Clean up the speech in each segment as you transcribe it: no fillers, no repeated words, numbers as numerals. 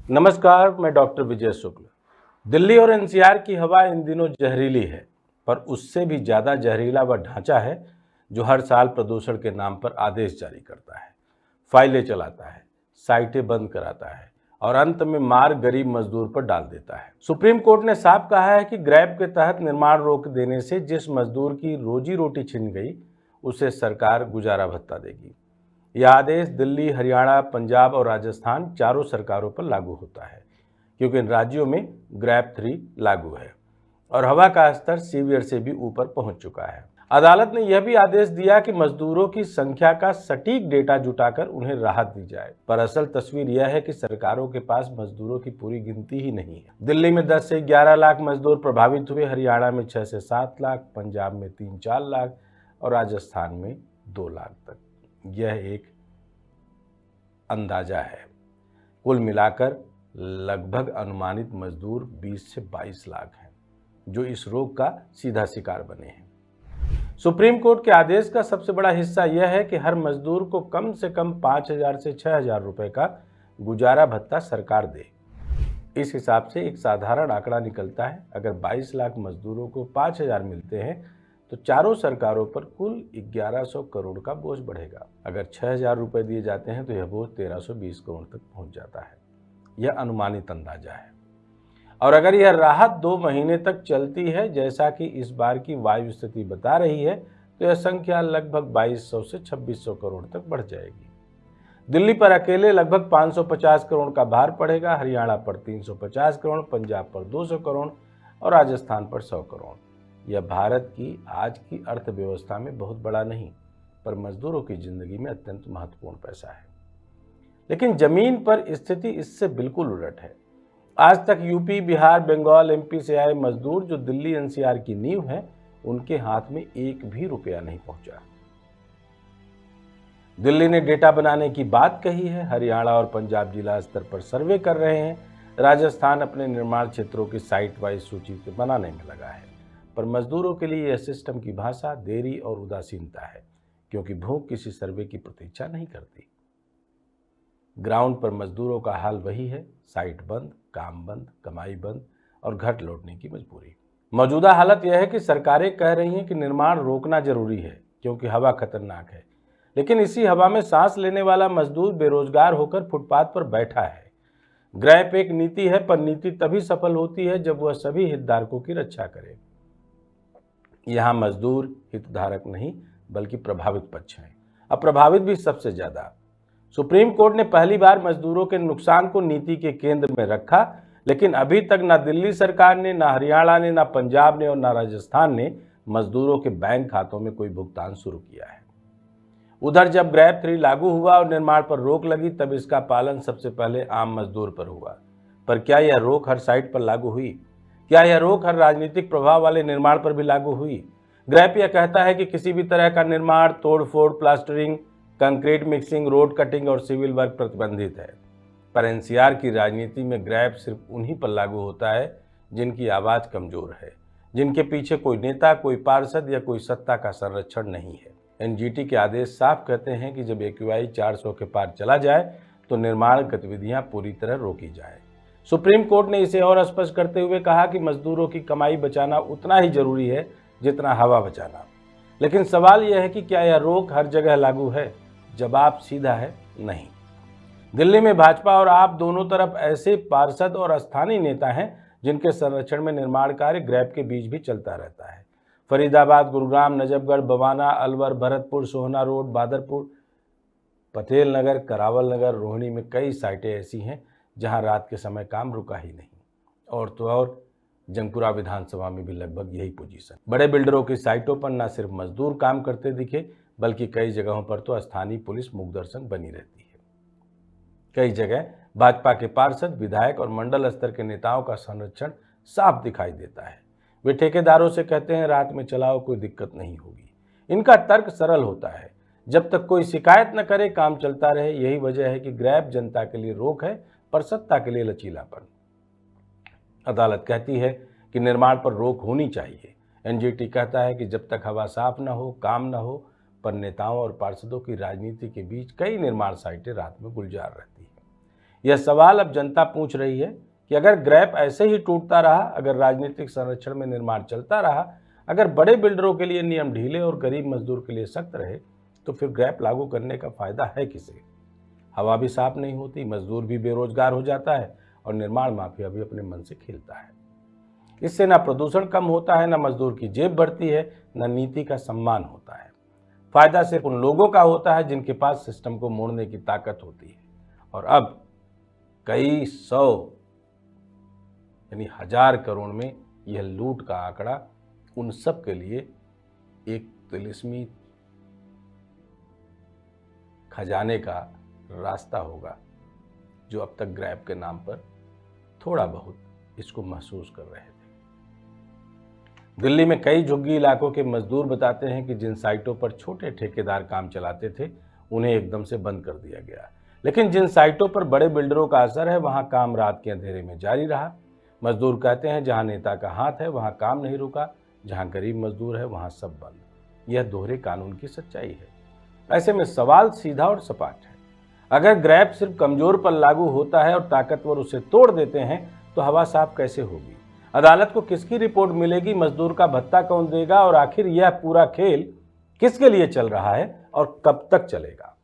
नमस्कार, मैं डॉक्टर विजय शुक्ल। दिल्ली और एनसीआर की हवा इन दिनों जहरीली है, पर उससे भी ज़्यादा जहरीला वह ढांचा है जो हर साल प्रदूषण के नाम पर आदेश जारी करता है, फाइलें चलाता है, साइटें बंद कराता है और अंत में मार गरीब मजदूर पर डाल देता है। सुप्रीम कोर्ट ने साफ कहा है कि ग्रैब के तहत निर्माण रोक देने से जिस मजदूर की रोजी रोटी छिन गई, उसे सरकार गुजारा भत्ता देगी। यह आदेश दिल्ली, हरियाणा, पंजाब और राजस्थान चारों सरकारों पर लागू होता है, क्योंकि इन राज्यों में ग्रैब 3 लागू है और हवा का स्तर सीवियर से भी ऊपर पहुंच चुका है। अदालत ने यह भी आदेश दिया कि मजदूरों की संख्या का सटीक डेटा जुटाकर उन्हें राहत दी जाए, पर असल तस्वीर यह है कि सरकारों के पास मजदूरों की पूरी गिनती ही नहीं है। दिल्ली में 10 से 11 लाख मजदूर प्रभावित हुए, हरियाणा में 6 से 7 लाख, पंजाब में 3-4 लाख और राजस्थान में 2 लाख तक। यह एक अंदाजा है। कुल मिलाकर लगभग अनुमानित मजदूर 20 से 22 लाख हैं, जो इस रोग का सीधा शिकार बने हैं। सुप्रीम कोर्ट के आदेश का सबसे बड़ा हिस्सा यह है कि हर मजदूर को कम से कम 5,000 से 6,000 रुपए का गुजारा भत्ता सरकार दे। इस हिसाब से एक साधारण आंकड़ा निकलता है। अगर 22 लाख मजदूरों को 5,000 मिलते हैं तो चारों सरकारों पर कुल 1100 करोड़ का बोझ बढ़ेगा। अगर 6,000 रुपए दिए जाते हैं तो यह बोझ 1320 करोड़ तक पहुंच जाता है। यह अनुमानित अंदाजा है। और अगर यह राहत 2 महीने तक चलती है, जैसा कि इस बार की वायु स्थिति बता रही है, तो यह संख्या लगभग 2200 से 2600 करोड़ तक बढ़ जाएगी। दिल्ली पर अकेले लगभग 550 करोड़ का भार पड़ेगा, हरियाणा पर 350 करोड़, पंजाब पर 200 करोड़ और राजस्थान पर 100 करोड़। यह भारत की आज की अर्थव्यवस्था में बहुत बड़ा नहीं, पर मजदूरों की जिंदगी में अत्यंत महत्वपूर्ण पैसा है। लेकिन जमीन पर स्थिति इससे बिल्कुल उलट है। आज तक यूपी, बिहार, बंगाल, एमपी से आए मजदूर जो दिल्ली एनसीआर की नींव है, उनके हाथ में एक भी रुपया नहीं पहुंचा। दिल्ली ने डेटा बनाने की बात कही है, हरियाणा और पंजाब जिला स्तर पर सर्वे कर रहे हैं, राजस्थान अपने निर्माण क्षेत्रों की साइट वाइज सूची बनाने में लगा है, पर मजदूरों के लिए यह सिस्टम की भाषा देरी और उदासीनता है, क्योंकि भूख किसी सर्वे की प्रतीक्षा नहीं करती। ग्राउंड पर मजदूरों का हाल वही है, साइट बंद, काम बंद, कमाई बंद और घर लौटने की मजबूरी। मौजूदा हालत यह है कि सरकारें कह रही हैं कि निर्माण रोकना जरूरी है क्योंकि हवा खतरनाक है, लेकिन इसी हवा में सांस लेने वाला मजदूर बेरोजगार होकर फुटपाथ पर बैठा है। ग्रैब एक नीति है, पर नीति तभी सफल होती है जब वह सभी हितधारकों की रक्षा करे। यहाँ मजदूर हितधारक नहीं बल्कि प्रभावित पक्ष हैं, अब प्रभावित भी सबसे ज्यादा। सुप्रीम कोर्ट ने पहली बार मजदूरों के नुकसान को नीति के केंद्र में रखा, लेकिन अभी तक ना दिल्ली सरकार ने, ना हरियाणा ने, ना पंजाब ने और ना राजस्थान ने मजदूरों के बैंक खातों में कोई भुगतान शुरू किया है। उधर जब ग्रैब 3 लागू हुआ और निर्माण पर रोक लगी, तब इसका पालन सबसे पहले आम मजदूर पर हुआ। पर क्या यह रोक हर साइट पर लागू हुई? क्या यह रोक हर राजनीतिक प्रभाव वाले निर्माण पर भी लागू हुई? ग्रैब यह कहता है कि किसी भी तरह का निर्माण, तोड़फोड़, plastering, concrete mixing, road cutting और सिविल वर्क प्रतिबंधित है। पर एनसीआर की राजनीति में ग्रैब सिर्फ उन्हीं पर लागू होता है जिनकी आवाज कमजोर है, जिनके पीछे कोई नेता, कोई पार्षद या कोई सत्ता का संरक्षण नहीं है। एनजीटी के आदेश साफ कहते हैं कि जब एक्यूआई 400 के पार चला जाए तो निर्माण गतिविधियां पूरी तरह रोकी जाए। सुप्रीम कोर्ट ने इसे और स्पष्ट करते हुए कहा कि मजदूरों की कमाई बचाना उतना ही जरूरी है जितना हवा बचाना। लेकिन सवाल यह है कि क्या यह रोक हर जगह लागू है? जवाब सीधा है, नहीं। दिल्ली में भाजपा और आप दोनों तरफ ऐसे पार्षद और स्थानीय नेता हैं जिनके संरक्षण में निर्माण कार्य ग्रैब के बीच भी चलता रहता है। फरीदाबाद, गुरुग्राम, नजफगढ़, बवाना, अलवर, भरतपुर, सोहना रोड, बादरपुर, पटेल नगर, करावल नगर, रोहिणी में कई साइटें ऐसी हैं जहां रात के समय काम रुका ही नहीं। और तो और जंगपुरा विधानसभा में भी लगभग यही पोजीशन। बड़े बिल्डरों की साइटों पर न सिर्फ मजदूर काम करते दिखे, बल्कि कई जगहों पर तो स्थानीय पुलिस मुखदर्शन बनी रहती है। कई जगह भाजपा के पार्षद, विधायक और मंडल स्तर के नेताओं का संरक्षण साफ दिखाई देता है। वे ठेकेदारों से कहते हैं रात में चलाओ, कोई दिक्कत नहीं होगी। इनका तर्क सरल होता है, जब तक कोई शिकायत न करे काम चलता रहे। यही वजह है कि ग्रैब जनता के लिए रोक है, पर सत्ता के लिए लचीलापन। अदालत कहती है कि निर्माण पर रोक होनी चाहिए। एनजीटी कहता है कि जब तक हवा साफ न हो, काम न हो। पर नेताओं और पार्षदों की राजनीति के बीच कई निर्माण साइटें रात में गुलजार रहती हैं। यह सवाल अब जनता पूछ रही है कि अगर ग्रैप ऐसे ही टूटता रहा, अगर राजनीतिक संरक्षण में निर्माण चलता रहा, अगर बड़े बिल्डरों के लिए नियम ढीले और गरीब मजदूर के लिए सख्त रहे, तो फिर ग्रैप लागू करने का फायदा है किसे? हवा भी साफ नहीं होती, मजदूर भी बेरोजगार हो जाता है और निर्माण माफिया भी अपने मन से खेलता है। इससे ना प्रदूषण कम होता है, ना मजदूर की जेब बढ़ती है, ना नीति का सम्मान होता है। फायदा सिर्फ उन लोगों का होता है जिनके पास सिस्टम को मोड़ने की ताकत होती है। और अब कई सौ यानी 1000 करोड़ में यह लूट का आंकड़ा उन सब के लिए एक तिलिस्मी खजाने का रास्ता होगा जो अब तक ग्रैप के नाम पर थोड़ा बहुत इसको महसूस कर रहे थे। दिल्ली में कई झुग्गी इलाकों के मजदूर बताते हैं कि जिन साइटों पर छोटे ठेकेदार काम चलाते थे उन्हें एकदम से बंद कर दिया गया, लेकिन जिन साइटों पर बड़े बिल्डरों का असर है वहां काम रात के अंधेरे में जारी रहा। मजदूर कहते हैं जहां नेता का हाथ है वहां काम नहीं रुका, जहां गरीब मजदूर है वहां सब बंद। यह दोहरे कानून की सच्चाई है। ऐसे में सवाल सीधा और सपाट है। अगर ग्रैप सिर्फ कमजोर पर लागू होता है और ताकतवर उसे तोड़ देते हैं तो हवा साफ कैसे होगी? अदालत को किसकी रिपोर्ट मिलेगी? मजदूर का भत्ता कौन देगा? और आखिर यह पूरा खेल किसके लिए चल रहा है और कब तक चलेगा?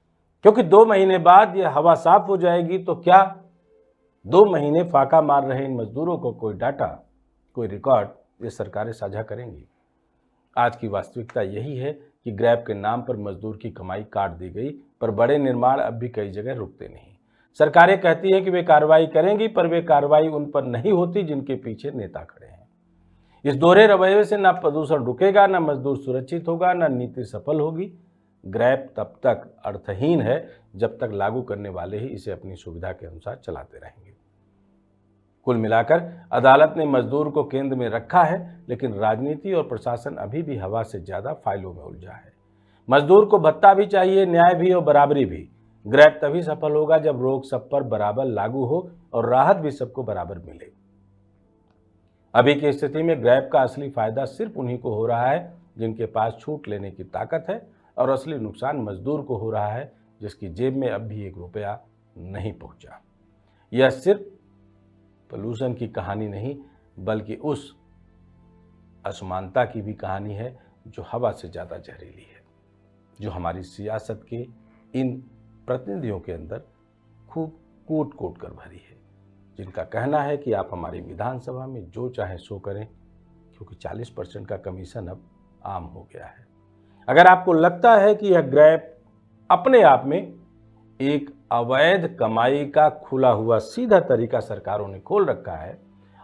क्योंकि 2 महीने बाद यह हवा साफ हो जाएगी तो क्या 2 महीने फाका मार रहे इन मजदूरों को कोई डाटा, कोई रिकॉर्ड ये सरकारें साझा करेंगी? आज की वास्तविकता यही है कि ग्रैप के नाम पर मजदूर की कमाई काट दी गई, पर बड़े निर्माण अब भी कई जगह रुकते नहीं। सरकारें कहती हैं कि वे कार्रवाई करेंगी, पर वे कार्रवाई उन पर नहीं होती जिनके पीछे नेता खड़े हैं। इस दोहरे रवैये से ना प्रदूषण रुकेगा, ना मजदूर सुरक्षित होगा, ना नीति सफल होगी। ग्रैप तब तक अर्थहीन है जब तक लागू करने वाले ही इसे अपनी सुविधा के अनुसार चलाते रहेंगे। कुल मिलाकर अदालत ने मजदूर को केंद्र में रखा है, लेकिन राजनीति और प्रशासन अभी भी हवा से ज्यादा फाइलों में उलझा है। मजदूर को भत्ता भी चाहिए, न्याय भी और बराबरी भी। ग्रैप तभी सफल होगा जब रोक सब पर बराबर लागू हो और राहत भी सबको बराबर मिले। अभी की स्थिति में ग्रैप का असली फायदा सिर्फ उन्हीं को हो रहा है जिनके पास छूट लेने की ताकत है, और असली नुकसान मजदूर को हो रहा है जिसकी जेब में अब भी 1 रुपया नहीं पहुंचा। यह सिर्फ पोल्यूशन की कहानी नहीं, बल्कि उस असमानता की भी कहानी है जो हवा से ज़्यादा जहरीली है, जो हमारी सियासत के इन प्रतिनिधियों के अंदर खूब कूट कूट कर भरी है, जिनका कहना है कि आप हमारी विधानसभा में जो चाहे सो करें, क्योंकि 40% का कमीशन अब आम हो गया है। अगर आपको लगता है कि यह ग्रैप अपने आप में एक अवैध कमाई का खुला हुआ सीधा तरीका सरकारों ने खोल रखा है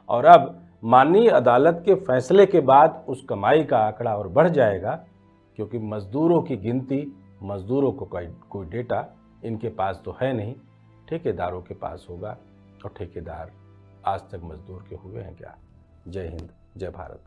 और अब माननीय अदालत के फैसले के बाद उस कमाई का आंकड़ा और बढ़ जाएगा, क्योंकि मजदूरों की गिनती, मजदूरों को कोई डेटा इनके पास तो है नहीं, ठेकेदारों के पास होगा, और ठेकेदार आज तक मजदूर के हुए हैं क्या? जय हिंद, जय भारत।